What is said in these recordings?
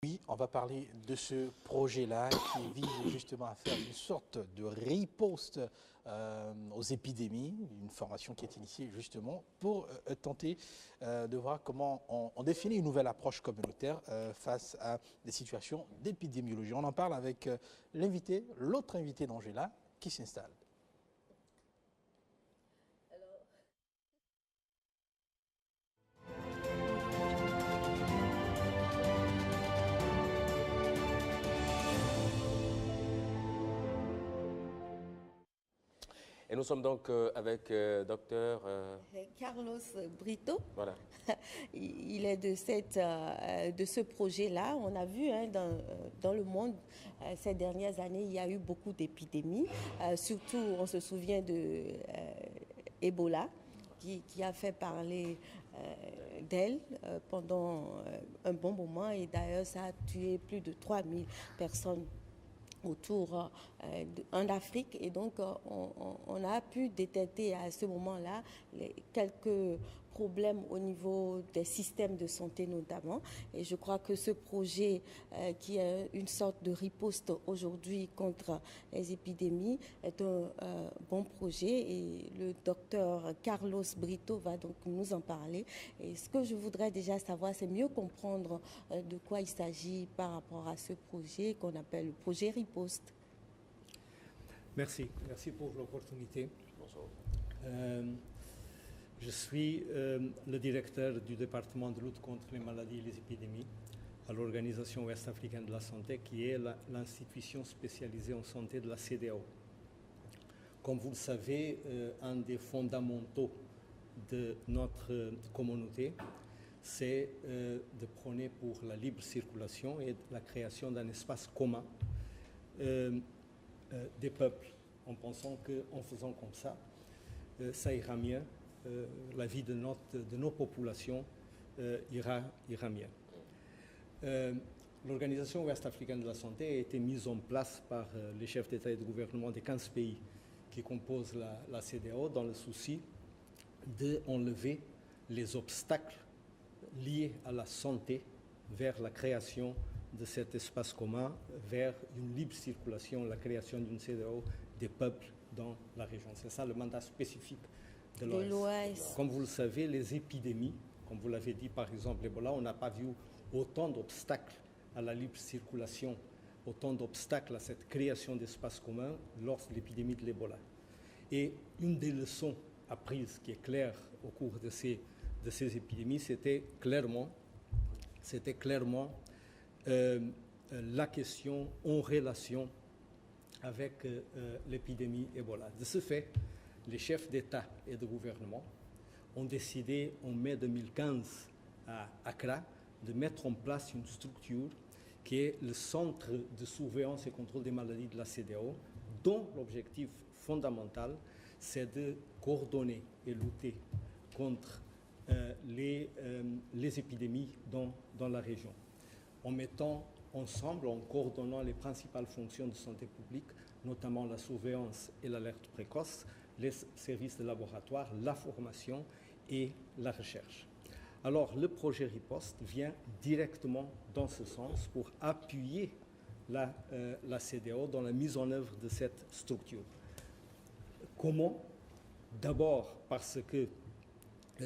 Oui, on va parler de ce projet-là qui vise justement à faire une sorte de riposte aux épidémies, une formation qui est initiée justement pour tenter de voir comment on définit une nouvelle approche communautaire face à des situations d'épidémiologie. On en parle avec l'invité, l'autre invité d'Angela qui s'installe. Et nous sommes donc avec docteur... Carlos Brito, voilà. il est de ce projet-là. On a vu dans le monde ces dernières années, il y a eu beaucoup d'épidémies. Surtout, on se souvient de Ebola qui a fait parler d'elle pendant un bon moment. Et d'ailleurs, ça a tué plus de 3000 personnes autour en Afrique, et donc on a pu détecter à ce moment-là quelques problèmes au niveau des systèmes de santé notamment, et je crois que ce projet qui est une sorte de riposte aujourd'hui contre les épidémies est un bon projet, et le docteur Carlos Brito va donc nous en parler. Et ce que je voudrais déjà savoir, c'est mieux comprendre de quoi il s'agit par rapport à ce projet qu'on appelle le projet riposte. Merci pour l'opportunité. Bonsoir. Je suis le directeur du département de lutte contre les maladies et les épidémies à l'Organisation ouest-africaine de la santé, qui est l'institution spécialisée en santé de la CEDEAO. Comme vous le savez, un des fondamentaux de notre communauté, c'est de prôner pour la libre circulation et la création d'un espace commun des peuples, en pensant qu'en faisant comme ça ira mieux, la vie de nos populations ira mieux. L'Organisation ouest-africaine de la santé a été mise en place par les chefs d'État et de gouvernement des 15 pays qui composent la CEDEAO dans le souci d'enlever les obstacles liés à la santé vers la création de cet espace commun, vers une libre circulation, la création d'une CEDEAO des peuples dans la région. C'est ça le mandat spécifique de l'OAS. Comme vous le savez, les épidémies, comme vous l'avez dit par exemple l'Ebola, on n'a pas vu autant d'obstacles à la libre circulation, autant d'obstacles à cette création d'espaces communs lors de l'épidémie de l'Ebola. Et une des leçons apprises qui est claire au cours de ces épidémies, c'était clairement la question en relation avec l'épidémie Ebola. De ce fait, les chefs d'État et de gouvernement ont décidé en mai 2015 à Accra de mettre en place une structure qui est le Centre de surveillance et contrôle des maladies de la CEDEAO, dont l'objectif fondamental, c'est de coordonner et lutter contre les épidémies dans la région, en mettant ensemble, en coordonnant les principales fonctions de santé publique, notamment la surveillance et l'alerte précoce, les services de laboratoire, la formation et la recherche. Alors, le projet Riposte vient directement dans ce sens pour appuyer la CEDEAO dans la mise en œuvre de cette structure. Comment? D'abord parce que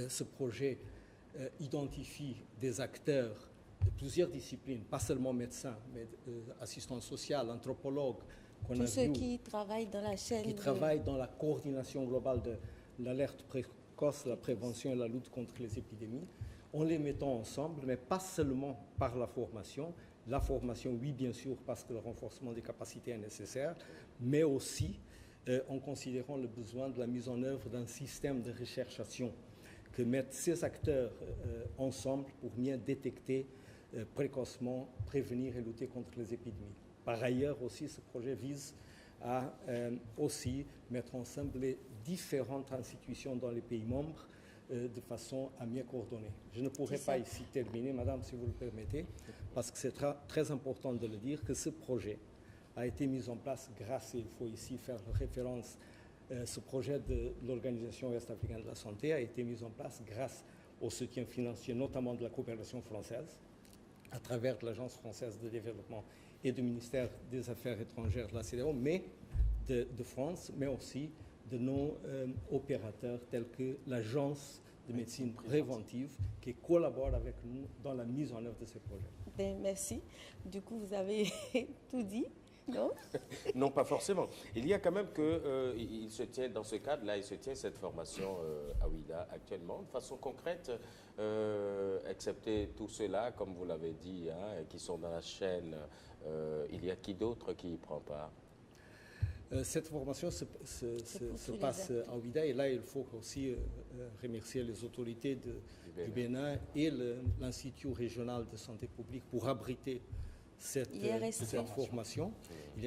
ce projet identifie des acteurs de plusieurs disciplines, pas seulement médecins, mais assistants sociaux, anthropologues. Tous ceux qui travaillent dans la chaîne. Qui travaillent dans la coordination globale de l'alerte précoce, la prévention et la lutte contre les épidémies, en les mettant ensemble, mais pas seulement par la formation. La formation, oui, bien sûr, parce que le renforcement des capacités est nécessaire, mais aussi en considérant le besoin de la mise en œuvre d'un système de recherchation que mettent ces acteurs ensemble pour mieux détecter précocement, prévenir et lutter contre les épidémies. Par ailleurs aussi, ce projet vise à aussi mettre ensemble les différentes institutions dans les pays membres de façon à mieux coordonner. Je ne pourrais pas ici terminer, madame, si vous le permettez, parce que c'est très important de le dire, que ce projet a été mis en place grâce, et il faut ici faire référence, ce projet de l'Organisation ouest-africaine de la santé a été mis en place grâce au soutien financier, notamment de la coopération française, à travers l'Agence française de développement et du ministère des Affaires étrangères de la CEDEAO, mais de France, mais aussi de nos opérateurs tels que l'Agence de médecine préventive qui collabore avec nous dans la mise en œuvre de ces projets. Ben, merci. Du coup, vous avez tout dit, non? Non, pas forcément. Il y a quand même que il se tient dans ce cadre-là, il se tient cette formation à Ouida actuellement de façon concrète, excepté tous ceux-là, comme vous l'avez dit, hein, qui sont dans la chaîne. Il y a qui d'autre qui y prend part? Cette formation se passe à Ouida et là il faut aussi remercier les autorités du Bénin et l'Institut régional de santé publique pour abriter cette formation.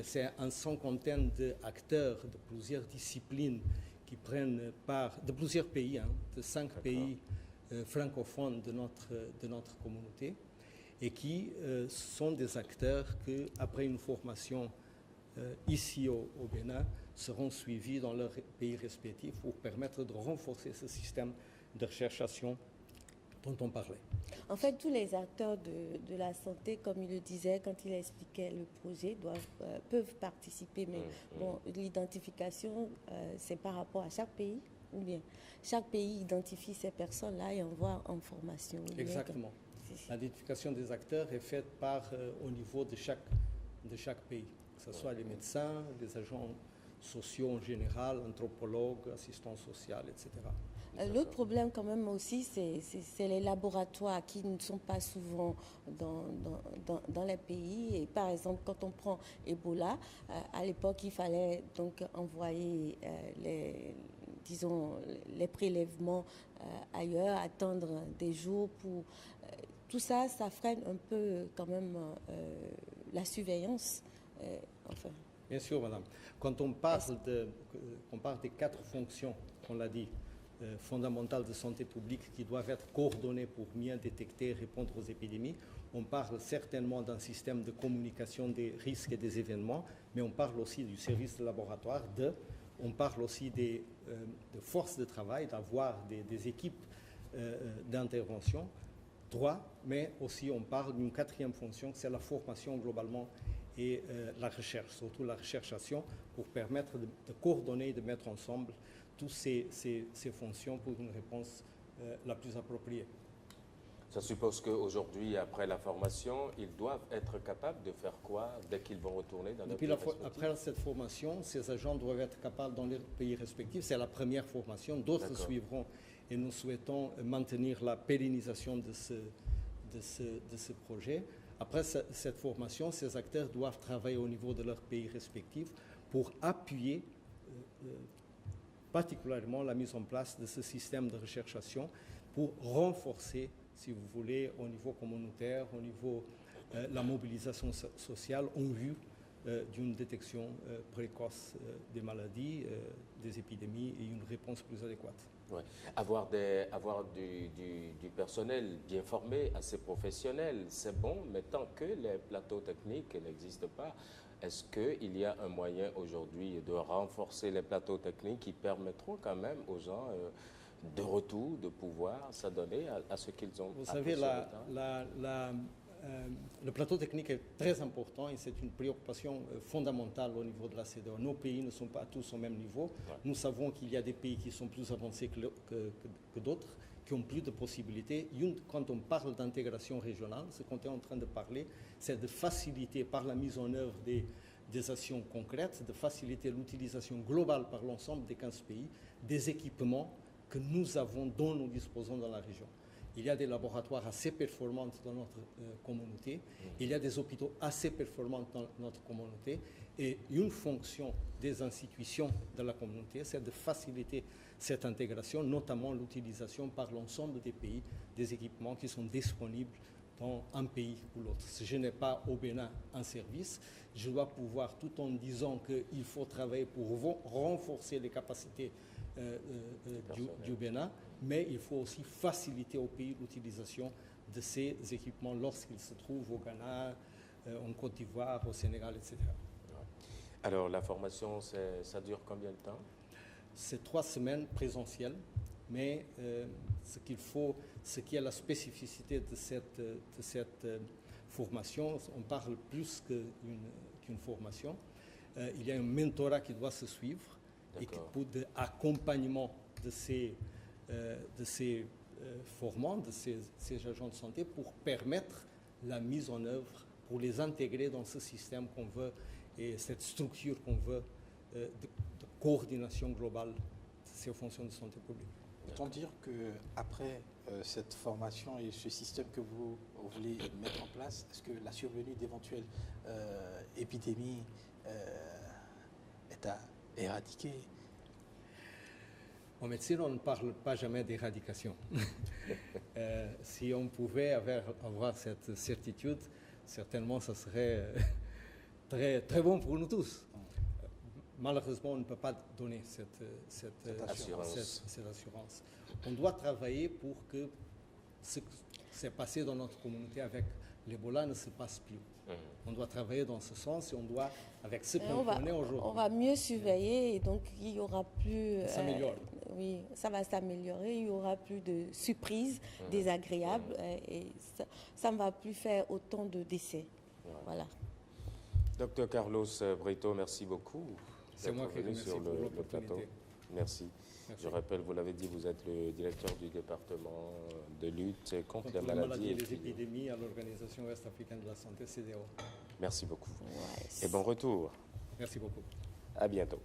C'est une cinquantaine d'acteurs de plusieurs disciplines qui prennent part, de plusieurs pays, hein, de 5 pays francophones de notre communauté et qui sont des acteurs qui, après une formation ici au Bénin, seront suivis dans leurs pays respectifs pour permettre de renforcer ce système de recherchation dont on parlait. En fait, tous les acteurs de la santé, comme il le disait quand il expliquait le projet, peuvent participer. Mais bon, l'identification, c'est par rapport à chaque pays, ou bien chaque pays identifie ces personnes-là et envoie en formation. Exactement. L'identification des acteurs est faite au niveau de chaque pays, que ce soit les médecins, les agents sociaux en général, anthropologues, assistants sociaux, etc. L'autre problème quand même aussi, c'est les laboratoires qui ne sont pas souvent dans les pays. Et par exemple, quand on prend Ebola, à l'époque, il fallait donc envoyer les prélèvements ailleurs, attendre des jours pour... tout ça, ça freine un peu quand même la surveillance. Enfin. Bien sûr, madame. Quand on parle des 4 fonctions, on l'a dit, fondamentales de santé publique qui doivent être coordonnées pour mieux détecter et répondre aux épidémies, on parle certainement d'un système de communication des risques et des événements, mais on parle aussi du service de laboratoire, on parle aussi de forces de travail, d'avoir des équipes d'intervention, 3, mais aussi on parle d'une 4e fonction, c'est la formation globalement et la recherche, surtout la recherchation, pour permettre de coordonner et de mettre ensemble toutes ces fonctions pour une réponse la plus appropriée. Ça suppose qu'aujourd'hui, après la formation, ils doivent être capables de faire quoi dès qu'ils vont retourner dans leur pays respectifs? Après cette formation, ces agents doivent être capables dans les pays respectifs. C'est la première formation, d'autres suivront et nous souhaitons maintenir la pérennisation de ce projet. Après cette formation, ces acteurs doivent travailler au niveau de leurs pays respectifs pour appuyer particulièrement la mise en place de ce système de recherchation pour renforcer, si vous voulez, au niveau communautaire, au niveau la mobilisation sociale en vue d'une détection précoce des maladies, des épidémies et une réponse plus adéquate. Ouais. Avoir du personnel bien formé, assez professionnel, c'est bon, mais tant que les plateaux techniques n'existent pas, est-ce qu'il y a un moyen aujourd'hui de renforcer les plateaux techniques qui permettront quand même aux gens de retour, de pouvoir s'adonner à ce qu'ils ont Vous savez, le plateau technique est très important et c'est une préoccupation fondamentale au niveau de la CEDEAO. Nos pays ne sont pas tous au même niveau. Ouais. Nous savons qu'il y a des pays qui sont plus avancés que d'autres, qui ont plus de possibilités. Quand on parle d'intégration régionale, ce qu'on est en train de parler, c'est de faciliter par la mise en œuvre des actions concrètes, de faciliter l'utilisation globale par l'ensemble des 15 pays des équipements que nous avons, dont nous disposons dans la région. Il y a des laboratoires assez performants dans notre communauté, il y a des hôpitaux assez performants dans notre communauté, et une fonction des institutions de la communauté, c'est de faciliter cette intégration, notamment l'utilisation par l'ensemble des pays des équipements qui sont disponibles dans un pays ou l'autre. Si je n'ai pas au Bénin un service, je dois pouvoir, tout en disant qu'il faut travailler pour renforcer les capacités du Bénin, mais il faut aussi faciliter au pays l'utilisation de ces équipements lorsqu'ils se trouvent au Ghana, en Côte d'Ivoire, au Sénégal, etc. Alors la formation, ça dure combien de temps? C'est 3 semaines présentielles, mais ce qui est la spécificité de cette formation, on parle plus qu'une formation. Il y a un mentorat qui doit se suivre et qui pour d'accompagnement de ces formants, de ces agents de santé pour permettre la mise en œuvre, pour les intégrer dans ce système qu'on veut et cette structure qu'on veut de coordination globale de ces fonctions de santé publique. Peut-on dire qu'après cette formation et ce système que vous voulez mettre en place, est-ce que la survenue d'éventuelles épidémies est à éradiquer? En médecine, on ne parle pas jamais d'éradication. Si on pouvait avoir cette certitude, certainement, ça serait très, très bon pour nous tous. Malheureusement, on ne peut pas donner cette assurance. On doit travailler pour que ce qui s'est passé dans notre communauté avec l'Ebola ne se passe plus. On doit travailler dans ce sens et on doit, avec ce qu'on connaît aujourd'hui... On va mieux surveiller et donc il n'y aura plus... Ça s'améliore. Oui, ça va s'améliorer, il n'y aura plus de surprises désagréables et ça ne va plus faire autant de décès. Voilà. Docteur Carlos Brito, merci beaucoup. C'est moi qui remercie sur pour le plateau. Merci. Je rappelle, vous l'avez dit, vous êtes le directeur du département de lutte contre les maladies et les épidémies à l'Organisation ouest-africaine de la santé, CDO. Merci beaucoup. Ouais. Et bon retour. Merci beaucoup. À bientôt.